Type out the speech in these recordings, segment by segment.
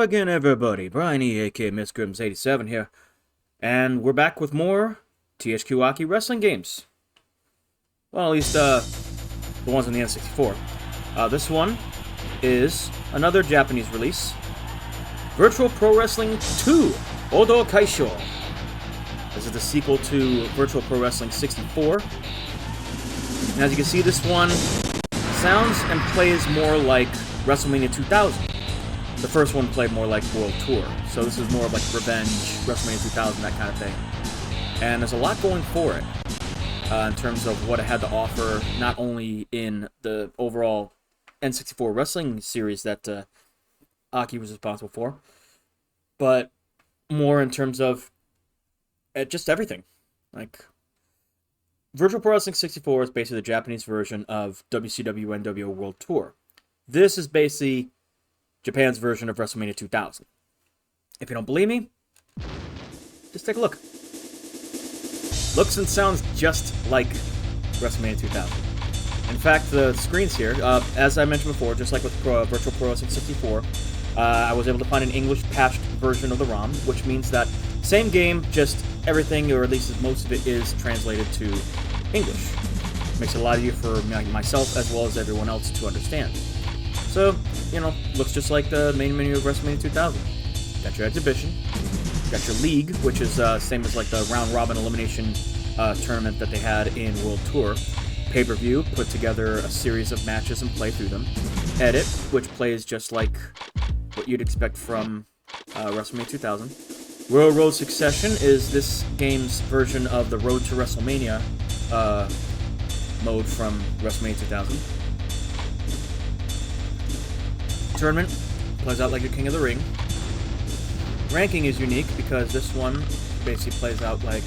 again, everybody. Brian E, aka Miss Grims 87 here. And we're back with more THQ Aki wrestling games. Well, at least, the ones on the N64. This one is another Japanese release. Virtual Pro Wrestling 2, Odo Keishō. This is the sequel to Virtual Pro Wrestling 64. And as you can see, this one sounds and plays more like WrestleMania 2000. The first one played more like World Tour, so this is more like Revenge, WrestleMania 2000, that kind of thing. And there's a lot going for it in terms of what it had to offer, not only in the overall N64 wrestling series that Aki was responsible for, but more in terms of just everything. Like, Virtual Pro Wrestling 64 is basically the Japanese version of WCW NWO World Tour. This is basically Japan's version of WrestleMania 2000. If you don't believe me, just take a look. Looks and sounds just like WrestleMania 2000. In fact, the screens here, as I mentioned before, just like with Virtual Pro Wrestling 64, I was able to find an English patched version of the ROM, which means that same game, just everything, or at least most of it, is translated to English. Makes it a lot easier for myself as well as everyone else to understand. So, you know, looks just like the main menu of WrestleMania 2000. Got your exhibition, got your league, which is same as like the round-robin elimination tournament that they had in World Tour. Pay-per-view, put together a series of matches and play through them. Edit, which plays just like what you'd expect from WrestleMania 2000. Royal Road Succession is this game's version of the Road to WrestleMania mode from WrestleMania 2000. Tournament plays out like a King of the Ring. Ranking is unique because this one basically plays out like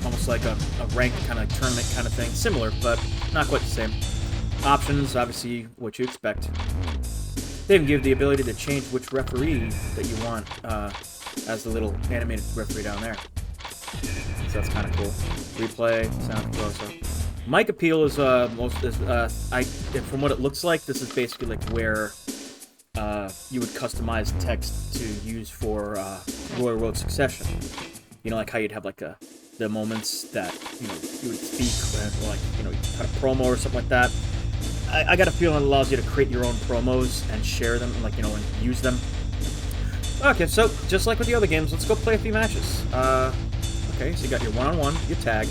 almost like a ranked kind of tournament kind of thing. Similar, but not quite the same. Options, obviously what you expect. They even give the ability to change which referee that you want as the little animated referee down there. So that's kind of cool. Replay, sound closer. Mic appeal is from what it looks like, this is basically like where you would customize text to use for Royal Road Succession. You know, like how you'd have like the moments that you would speak, or like you cut a promo or something like that. I got a feeling it allows you to create your own promos and share them, and and use them. Okay, so just like with the other games, let's go play a few matches. Okay, so you got your one-on-one, your tag,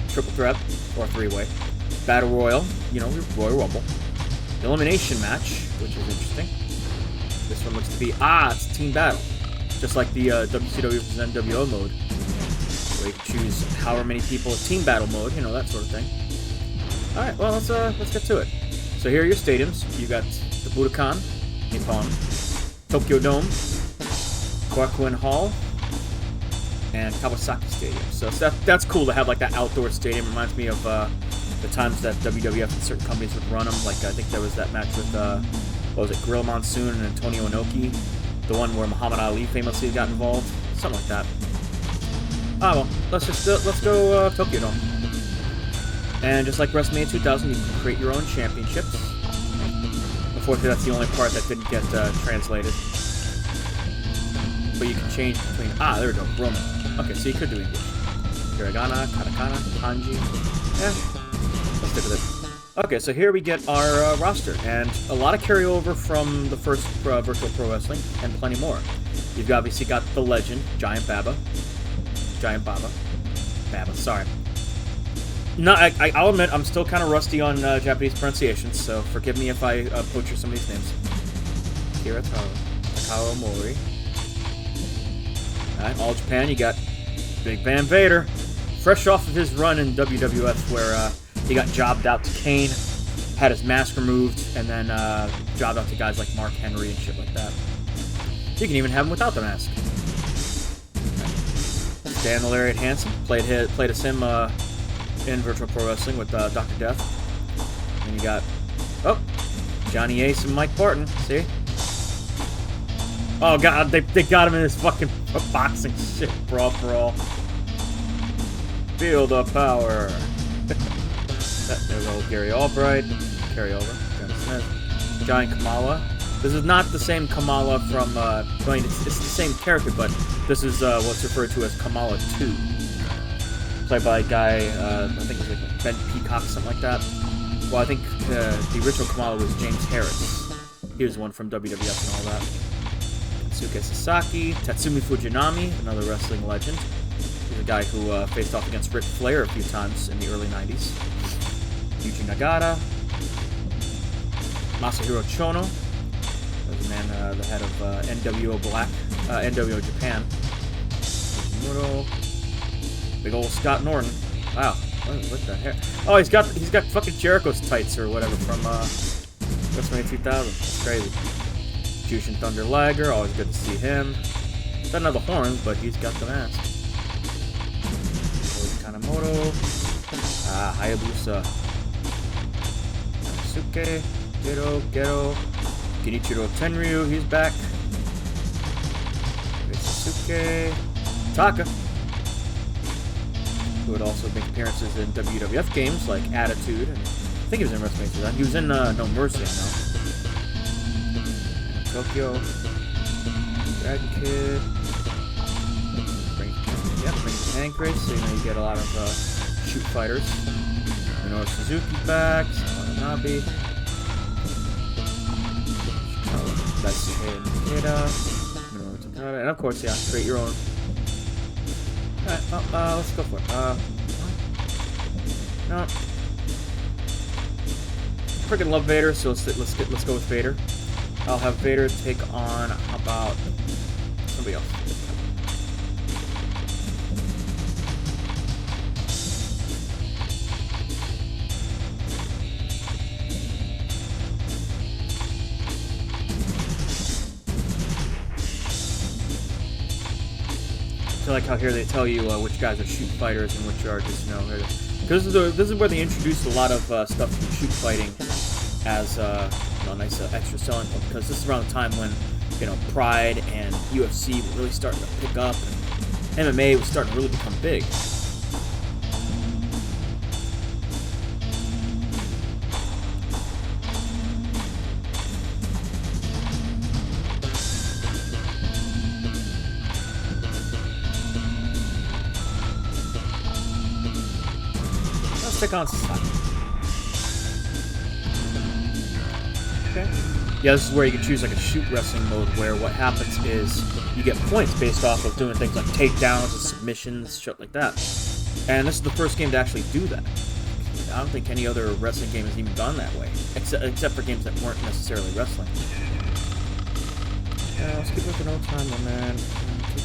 triple threat, or three-way, battle royal, your Royal Rumble, elimination match, which is interesting. This one looks to be it's team battle, just like the WCW vs NWO mode, where you can choose however many people, team battle mode, that sort of thing. All right, well let's get to it. So here are your stadiums. You got the Budokan, Nippon, Tokyo Dome, Korakuen Hall, and Kawasaki Stadium. So that's cool to have like that outdoor stadium. Reminds me of the times that WWF and certain companies would run them. Like I think there was that match with Gorilla Monsoon and Antonio Inoki, the one where Muhammad Ali famously got involved, something like that. Well, let's go Tokyo Dome. And just like WrestleMania 2000, you can create your own championships. Unfortunately, that's the only part that didn't get translated. But you can change between... there we go, Roman. Okay, so you could do English. Hiragana, Katakana, Kanji. Yeah, let's stick with it. Okay, so here we get our roster. And a lot of carryover from the first Virtual Pro Wrestling, and plenty more. You've obviously got the legend, Giant Baba, sorry. No, I'll admit, I'm still kind of rusty on Japanese pronunciations, so forgive me if I butcher some of these names. Kira Takao Mori. Alright, All Japan, you got Big Van Vader. Fresh off of his run in WWF, where he got jobbed out to Kane, had his mask removed, and then jobbed out to guys like Mark Henry and shit like that. You can even have him without the mask. Dan the Lariat Hansen played as him in Virtual Pro Wrestling with Dr. Death. And you got, Johnny Ace and Mike Barton, see? Oh god, they got him in this fucking boxing shit, brawl for all. Feel the power. There's old Gary Albright, Carrie Over, Johnny Smith, Giant Kamala, This is not the same Kamala from, I mean, it's the same character, but this is what's referred to as Kamala 2. Played by a guy, I think it was like Ben Peacock, something like that. Well, I think the original Kamala was James Harris. He was the one from WWF and all that. Kensuke Sasaki, Tatsumi Fujinami, another wrestling legend. He's a guy who faced off against Ric Flair a few times in the early 90s. Yuji Nagata. Masahiro Chono. There's a man, the head of NWO NWO Japan. Fujimuro. Big old Scott Norton. Wow, what the heck? Oh, he's got fucking Jericho's tights or whatever from WrestleMania 2000. That's crazy. Jushin Thunder Liger, always good to see him. Doesn't have the horns, but he's got the mask. Kanemoto. Hayabusa. Suke. Gero. Genichiro Tenryu, he's back. Sasuke. Taka. Who would also make appearances in WWF games like Attitude, and I think he was in WrestleMania 2000. He was in No Mercy, I know. Tokyo, Dragon Kid, bring tank race, so you get a lot of shoot fighters. Minoru Suzuki's back, Watanabe, Minoru Takada, and of course, yeah, create your own. Alright, let's go for it. No. Freaking love Vader, so let's go with Vader. I'll have Vader take on, how about somebody else? I like how here they tell you which guys are shoot fighters and which are just, because this is where they introduced a lot of stuff from shoot fighting as a nice extra selling point, because this is around the time when Pride and UFC were really starting to pick up and MMA was starting to really become big. Let's take on Sasaki. Okay. Yeah, this is where you can choose like a shoot wrestling mode, where what happens is you get points based off of doing things like takedowns and submissions, shit like that. And this is the first game to actually do that. I don't think any other wrestling game has even gone that way, except for games that weren't necessarily wrestling. Yeah, let's keep it for no time, my man.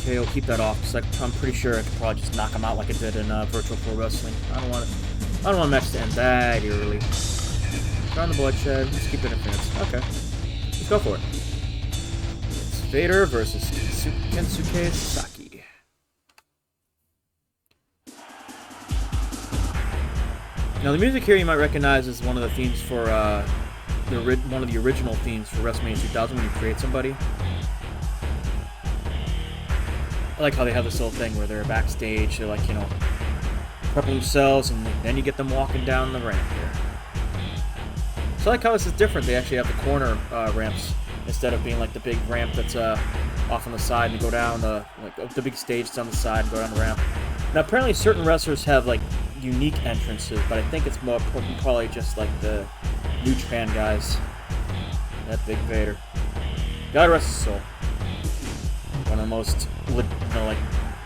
Okay, we'll keep that off, because I'm pretty sure I could probably just knock him out like I did in Virtual Pro Wrestling. I don't want a match to end that early. Around the bloodshed. Let's keep it in minutes. Okay. Let's go for it. It's Vader versus Kensuke Sasaki. Now the music here you might recognize is one of the themes for one of the original themes for WrestleMania 2000 when you create somebody. I like how they have this little thing where they're backstage, they're like, prepping themselves, and then you get them walking down the ramp here. So I like how this is different. They actually have the corner ramps instead of being like the big ramp that's off on the side, and you go down the big stage that's on the side and go down the ramp. Now apparently certain wrestlers have like unique entrances, but I think it's more probably just like the New Japan guys. That big Vader. God rest his soul. One of the most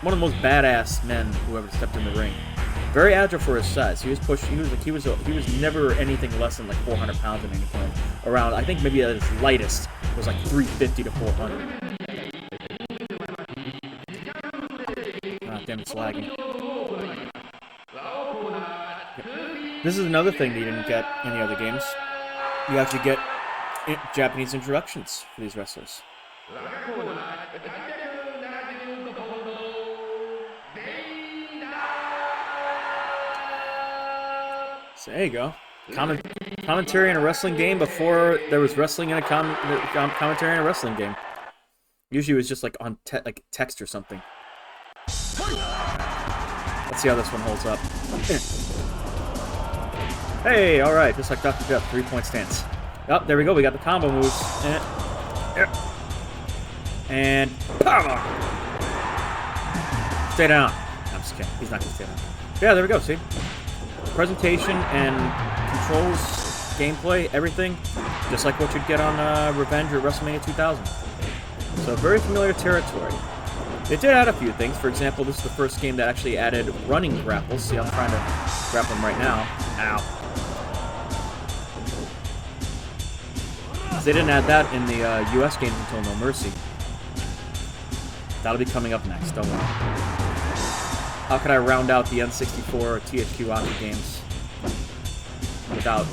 one of the most badass men who ever stepped in the ring. Very agile for his size. He was pushed. He was never anything less than like 400 pounds at any point. Around, I think maybe at his lightest was like 350 to 400. Ah, damn, it's lagging. This is another thing that you didn't get in the other games. You actually get Japanese introductions for these wrestlers. So there you go. Commentary in a wrestling game before there was wrestling in a commentary in a wrestling game. Usually it was just like on like text or something. Let's see how this one holds up. Hey, all right, just like Dr. Jeff, 3-point stance. Oh, there we go. We got the combo moves. And power. Stay down. I'm just kidding. He's not gonna stay down. Yeah, there we go. See, presentation and controls, gameplay, everything, just like what you'd get on Revenge or WrestleMania 2000. So very familiar territory. They did add a few things. For example, this is the first game that actually added running grapples. See, I'm trying to grapple him right now. Ow. They didn't add that in the US games until No Mercy. That'll be coming up next, don't worry. How could I round out the N64 or THQ Aki games without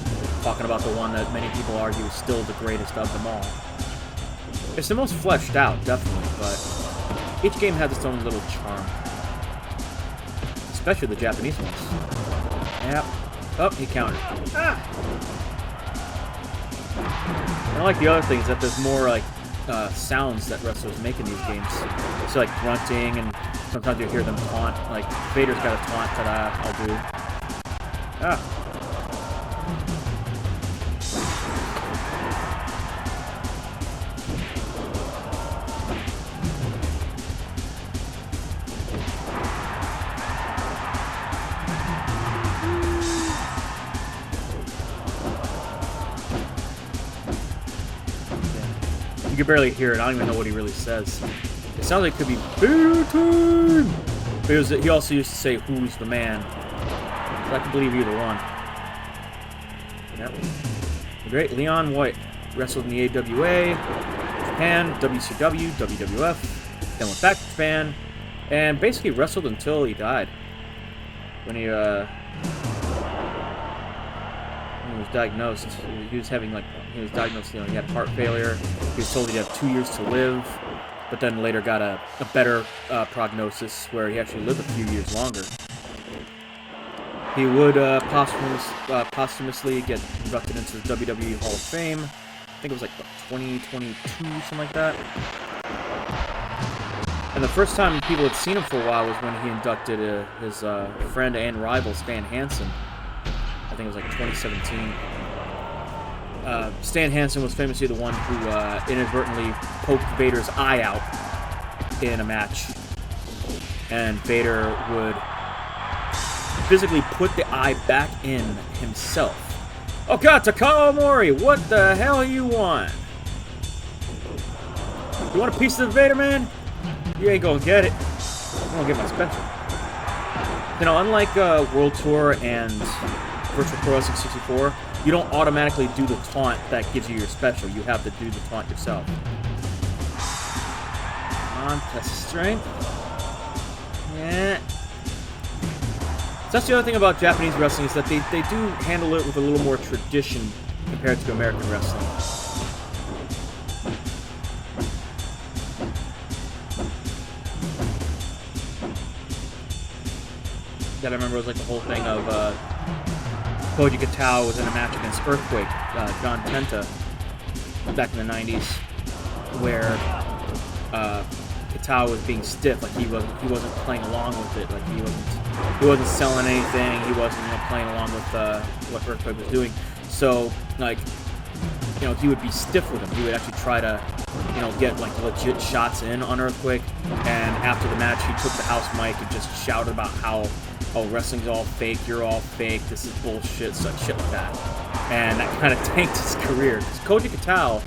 talking about the one that many people argue is still the greatest of them all? It's the most fleshed out, definitely, but each game has its own little charm. Especially the Japanese ones. Yep. Oh, he countered. Ah! And I like the other things that there's more like sounds that wrestlers make in these games. So like grunting, and sometimes you hear them taunt. Like Vader's got a taunt that I'll do. Ah. You can barely hear it. I don't even know what he really says. It sounds like it could be Vader time! But he also used to say, "Who's the man?" So I can believe either one. Yep. The great Leon White wrestled in the AWA, Japan, WCW, WWF, then went back to Japan, and basically wrestled until he died. When he was diagnosed, he was diagnosed, you know, he had heart failure. He was told he'd have 2 years to live, but then later got a better prognosis where he actually lived a few years longer. He would posthumously get inducted into the WWE Hall of Fame. I think it was like, what, 2022, something like that. And the first time people had seen him for a while was when he inducted his friend and rival, Stan Hansen. I think it was like 2017. Stan Hansen was famously the one who inadvertently poked Vader's eye out in a match. And Vader would physically put the eye back in himself. Oh god, Takao Mori, what the hell you want? You want a piece of the Vader, man? You ain't gonna get it. I'm gonna get my special. You know, unlike World Tour and Virtual Pro Wrestling 64, you don't automatically do the taunt that gives you your special. You have to do the taunt yourself. Come on, test strength. Yeah. So that's the other thing about Japanese wrestling, is that they do handle it with a little more tradition compared to American wrestling. That I remember was like the whole thing of Koji Katao was in a match against Earthquake, John Tenta, back in the 90s, where Katao was being stiff, like he wasn't playing along with it, like he wasn't selling anything, he wasn't, you know, playing along with what Earthquake was doing. So, like, you know, he would be stiff with him. He would actually try to, you know, get like legit shots in on Earthquake. And after the match, he took the house mic and just shouted about how, oh, wrestling's all fake, you're all fake, this is bullshit, such shit like that. And that kind of tanked his career. Because Koji Katao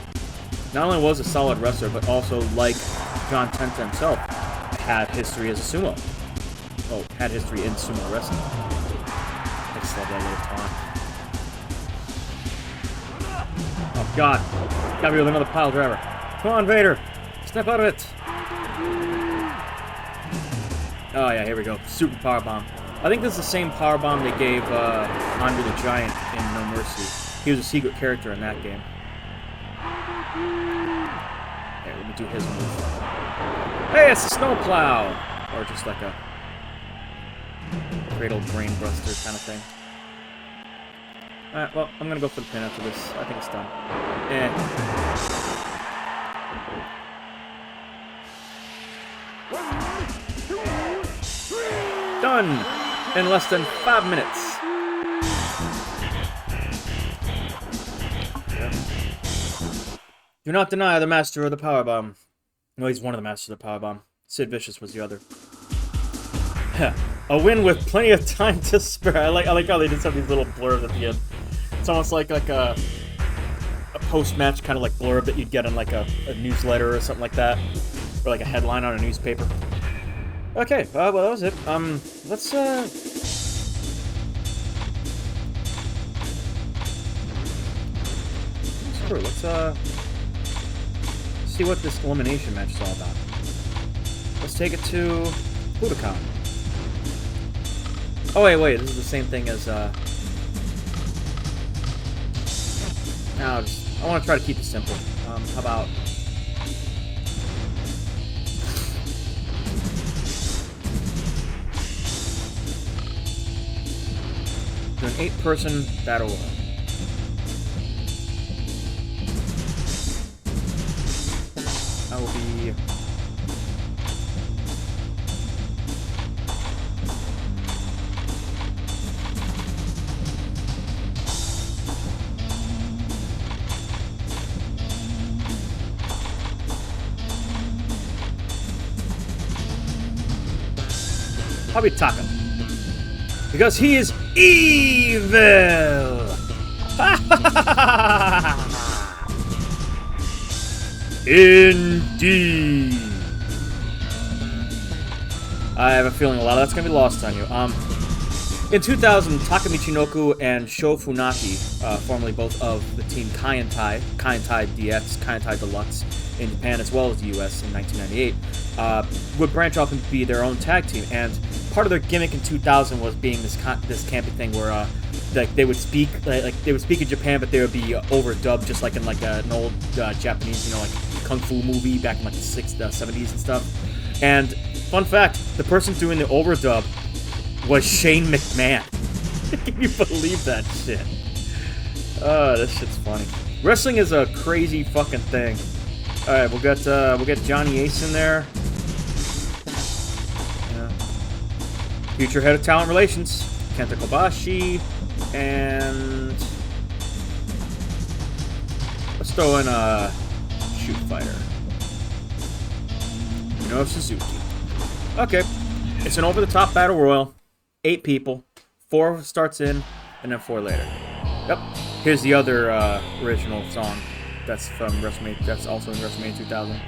not only was a solid wrestler, but also, like John Tenta himself, had history as a sumo. Oh, had history in sumo wrestling. I just love that little taunt. Oh god, gotta be with another pile driver. Come on, Vader, step out of it. Oh yeah, here we go. Super powerbomb. I think this is the same powerbomb they gave Andre the Giant in No Mercy. He was a secret character in that game. Here, let me do his move. Hey, it's a snowplow! Or just like a cradle brain buster kind of thing. Alright, well, I'm gonna go for the pin after this. I think it's done. Done! In less than 5 minutes. Do not deny the master of the powerbomb. No, he's one of the masters of the powerbomb. Sid Vicious was the other. A win with plenty of time to spare. I like how they just have these little blurbs at the end. It's almost like a post-match kind of like blurb that you'd get in like a newsletter or something like that, or like a headline on a newspaper. Okay, well that was it. Let's see what this elimination match is all about. Let's take it to Budokan. Oh wait, this is the same thing as no, I want to try to keep it simple. How about do an 8-person battle royal? I will be I'll be Taka. Because he is evil! Indeed! I have a feeling a lot of that's going to be lost on you. In 2000, Taka Michinoku and Sho Funaki, formerly both of the team Kaientai DX, Kaientai Deluxe in Japan as well as the US in 1998, would branch off and be their own tag team. And part of their gimmick in 2000 was being this campy thing where like they would speak they would speak in Japan, but they would be overdubbed, just like in like an old Japanese, you know, like kung fu movie back in like the 70s and stuff. And fun fact, the person doing the overdub was Shane McMahon. Can you believe that shit? Oh, this shit's funny. Wrestling is a crazy fucking thing. All right, we'll get Johnny Ace in there. Future head of talent relations, Kenta Kobashi, and let's throw in a shoot fighter, Minoru Suzuki. Okay, it's an over-the-top battle royal, 8 people, 4 starts in, and then 4 later. Yep. Here's the other original song. That's from WrestleMania. That's also in WrestleMania 2000.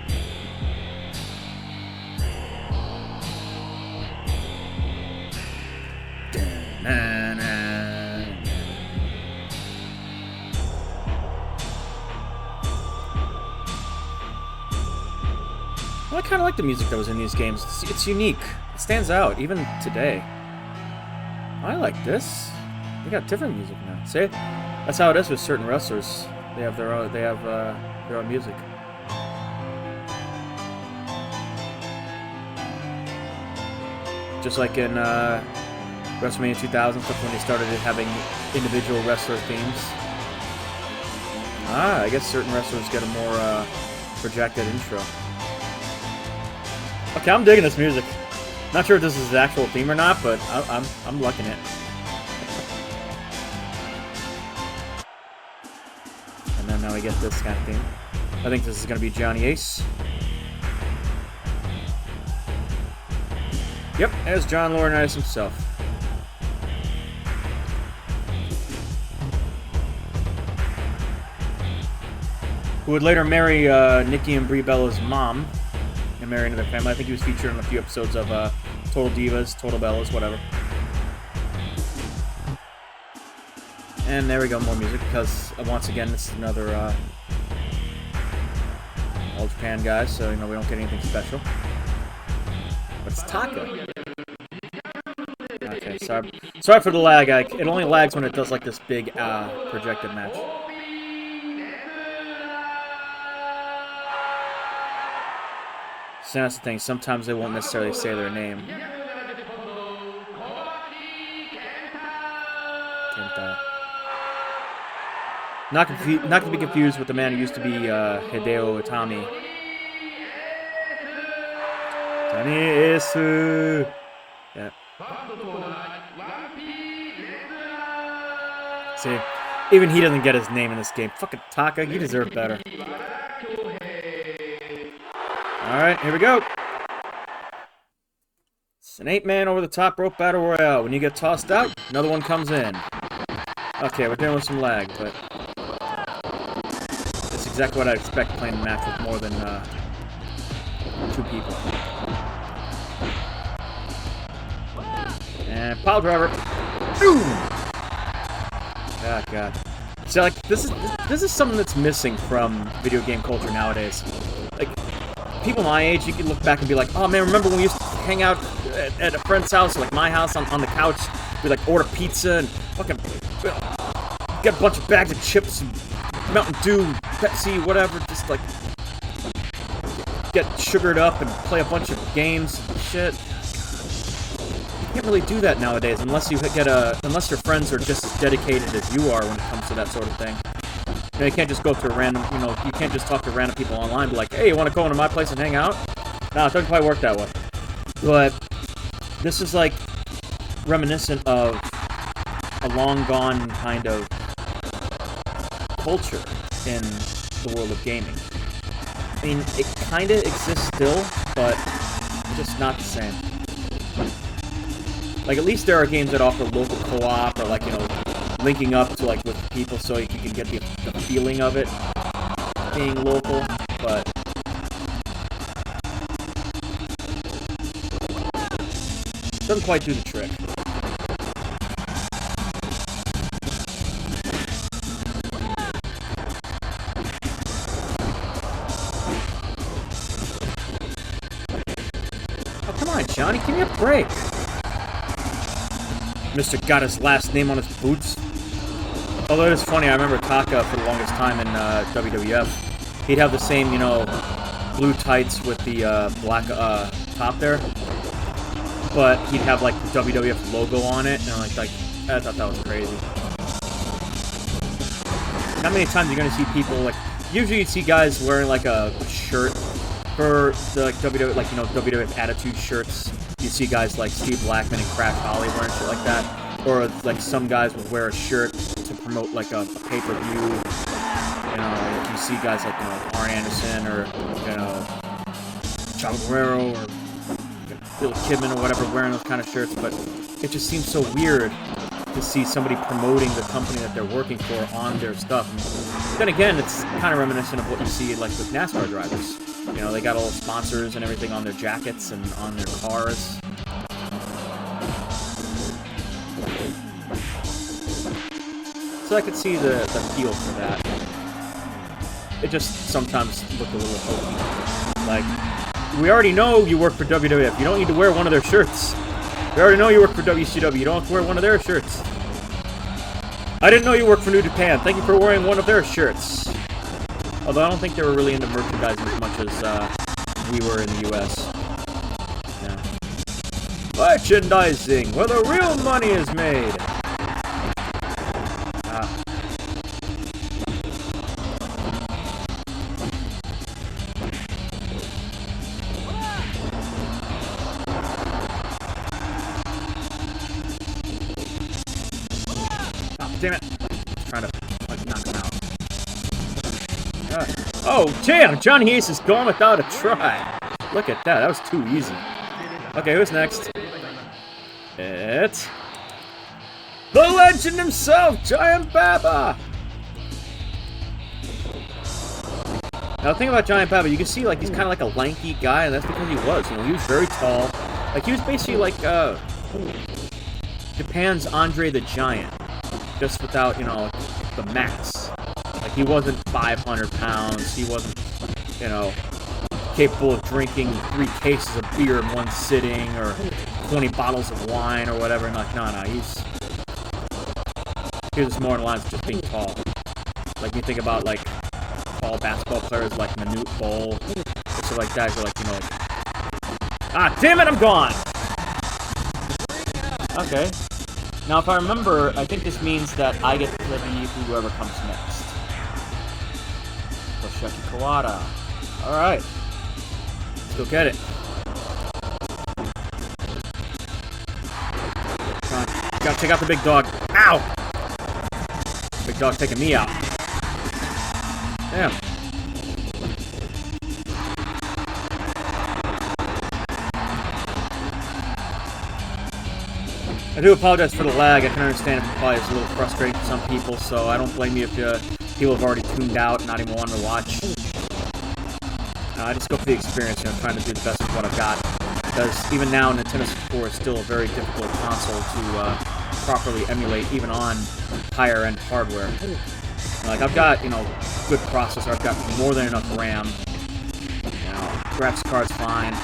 Well, I kind of like the music that was in these games. It's unique. It stands out, even today. I like this. They got different music now. See? That's how it is with certain wrestlers. They have their own music. Just like in WrestleMania 2000, stuff when they started having individual wrestler themes. I guess certain wrestlers get a more projected intro. Okay, I'm digging this music. Not sure if this is the actual theme or not, but I'm liking it. And then now we get this kind of theme. I think this is going to be Johnny Ace. Yep, as John Laurinaitis himself. Who would later marry Nikki and Brie Bella's mom and marry into their family. I think he was featured in a few episodes of Total Divas, Total Bellas, whatever. And there we go, more music, because once again, this is another All Japan guy, so you know we don't get anything special. But it's Taka. Okay, sorry for the lag. It only lags when it does like this big projected match. So that's the thing. Sometimes they won't necessarily say their name. Kenta. Not to be confused with the man who used to be Hideo Itami. Tani-esu. Yeah. See, even he doesn't get his name in this game. Fucking Taka, you deserve better. Alright, here we go. It's an 8-man over the top rope battle royale. When you get tossed out, another one comes in. Okay, we're dealing with some lag, but that's exactly what I'd expect playing a match with more than 2 people. And pile driver. Boom! Oh god. See, like this is something that's missing from video game culture nowadays. Like people my age, you can look back and be like, "Oh man, remember when we used to hang out at a friend's house, or like my house, on the couch? We like order pizza and fucking get a bunch of bags of chips and Mountain Dew, Pepsi, whatever, just like get sugared up and play a bunch of games and shit." You can't really do that nowadays unless you get unless your friends are just as dedicated as you are when it comes to that sort of thing. You know, you can't just go to a random, you can't just talk to random people online and be like, "Hey, you want to go into my place and hang out?" No, it doesn't quite work that way. But this is like reminiscent of a long gone kind of culture in the world of gaming. I mean, it kind of exists still, but just not the same. Like, at least there are games that offer local co-op, or like, linking up to like with people so you can get the feeling of it being local, but it doesn't quite do the trick. Oh, come on, Johnny, give me a break. Mr. got his last name on his boots. Although it is funny, I remember Taka for the longest time in WWF. He'd have the same, blue tights with the black top there. But he'd have like the WWF logo on it, and like I thought that was crazy. How many times are you gonna see people like? Usually you see guys wearing like a shirt for the like WWF, like WWF Attitude shirts. You see guys like Steve Blackman and Crash Holly wearing shit like that, or like some guys will wear a shirt to promote like a pay-per-view. You see guys like Arn Anderson or Chavo Guerrero or Bill Kidman or whatever wearing those kind of shirts, but it just seems so weird to see somebody promoting the company that they're working for on their stuff. And then again, it's kind of reminiscent of what you see like with NASCAR drivers. They got all the sponsors and everything on their jackets and on their cars. So I could see the appeal for that. It just sometimes looked a little hokey. Like, we already know you work for WWF. You don't need to wear one of their shirts. We already know you work for WCW. You don't have to wear one of their shirts. I didn't know you worked for New Japan. Thank you for wearing one of their shirts. Although I don't think they were really into merchandising as much as we were in the U.S. Yeah. Merchandising, where the real money is made. Oh, damn it. I'm trying to knock him out. Oh, damn! Johnny Ace is gone without a try. Look at that. That was too easy. Okay, who's next? It's the legend himself, Giant Baba! Now, the thing about Giant Baba, you can see, like, he's kind of like a lanky guy, and that's because he was. He was very tall. Like, he was basically like, Japan's Andre the Giant. Just without, the mass. Like, he wasn't 500 pounds. He wasn't, capable of drinking 3 cases of beer in one sitting, or 20 bottles of wine, or whatever. And like, no, he was more in line with just being tall. Like, you think about, like, tall basketball players like Manute Bol, or stuff like that. You're like, ah, damn it, I'm gone! Okay. Now, if I remember, I think this means that I get to be whoever comes next. Toshiki Kawada. Alright. Let's go get it. Come on. Gotta take out the big dog. Ow! Big dog taking me out. Damn. I do apologize for the lag. I can understand it probably is a little frustrating for some people, so I don't blame you if people have already tuned out and not even wanting to watch. I just go for the experience, trying to do the best with what I've got. Because even now, Nintendo 64 is still a very difficult console to properly emulate, even on higher-end hardware. Like, I've got, good processor. I've got more than enough RAM. Graphics card's fine.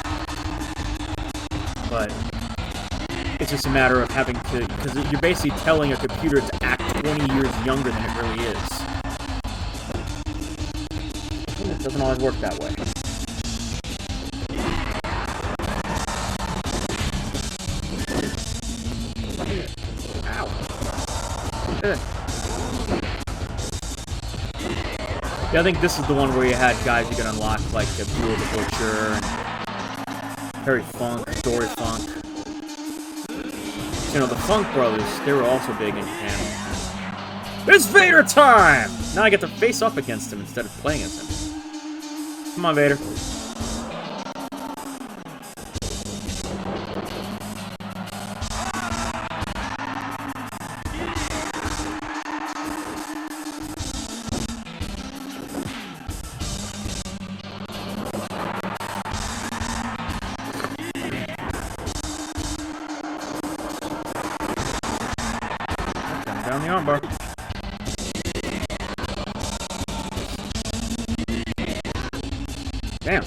But it's just a matter of having to... Because you're basically telling a computer to act 20 years younger than it really is. It doesn't always work that way. Ow. Yeah, I think this is the one where you had guys you could unlock, like Buell the Butcher, and Harry Funk, Dory Funk. The Funk Brothers, they were also big in Japan. It's Vader time! Now I get to face off against him instead of playing as him. Come on, Vader. Down the armbar. Damn.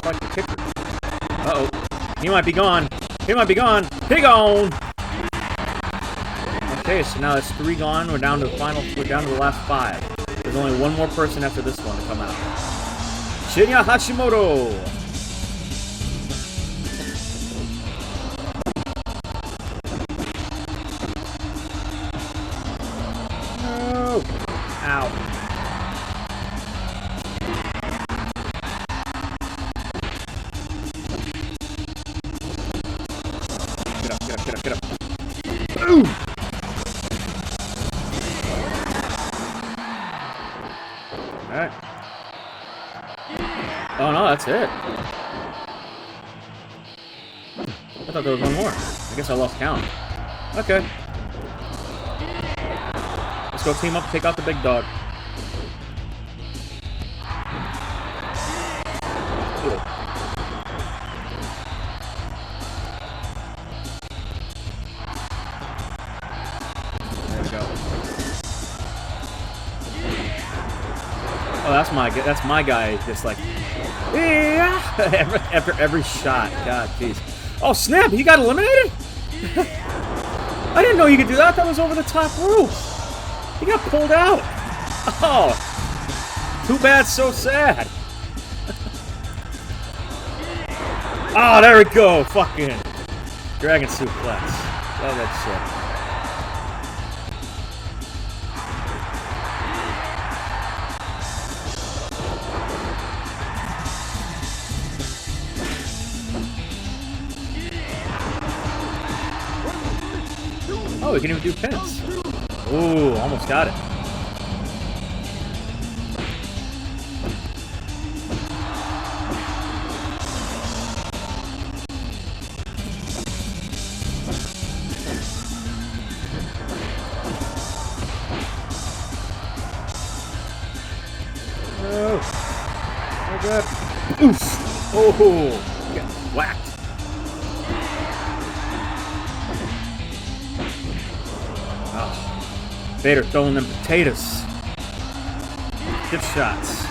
Like the kicker. Uh-oh. He might be gone. He might be gone. He gone! Okay, so now it's 3 gone. We're down to the last 5. There's only one more person after this one to come out. Shinya Hashimoto! Ow. Get up. Ooh! Alright. Oh no, that's it. I thought there was one more. I guess I lost count. Okay. Let's go team up, take out the big dog. Ugh. There we go. Oh, that's my guy. Just like, yeah, after every shot. God, jeez. Oh snap! He got eliminated. I didn't know you could do that. That was over the top roof. He got pulled out! Oh! Too bad, so sad! Oh, there we go! Fucking Dragon Suplex. Love that shit. Oh, we can even do pins. Ooh, almost got it. Oh, oh god. Oof. Oh, get whacked. Vader throwing them potatoes. Good shots.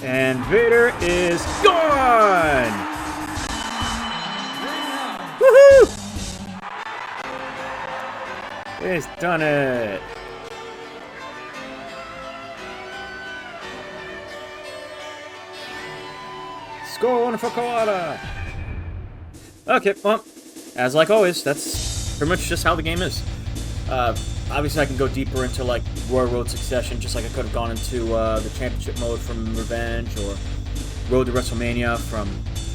And Vader is gone! Woohoo! He's done it! Score one for Kawada! Okay, well, as like always, that's pretty much just how the game is. Obviously, I can go deeper into like Royal Road Succession, just like I could have gone into the Championship mode from Revenge, or Road to WrestleMania from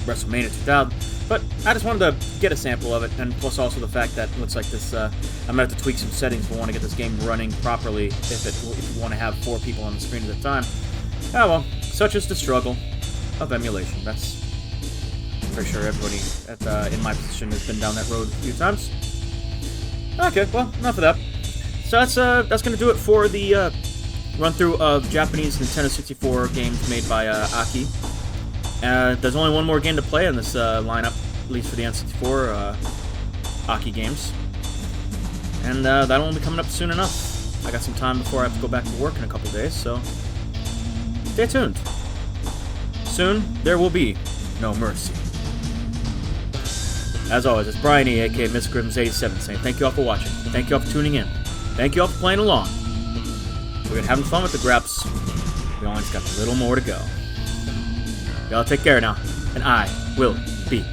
WrestleMania 2000. But I just wanted to get a sample of it, and plus also the fact that it looks like this. I'm gonna have to tweak some settings if we want to get this game running properly. If you want to have 4 people on the screen at a time. Oh well, such is the struggle of emulation. That's I'm pretty sure everybody in my position has been down that road a few times. Okay, well, enough of that. So that's gonna do it for the run-through of Japanese Nintendo 64 games made by Aki. There's only one more game to play in this lineup, at least for the N64 Aki games. And that'll only be coming up soon enough. I got some time before I have to go back to work in a couple days, so stay tuned. Soon, there will be no mercy. As always, it's Brian E, aka MrGrims87, saying thank you all for watching. Thank you all for tuning in. Thank you all for playing along. We're gonna having fun with the Graps. We only just got a little more to go. Y'all take care now, and I will be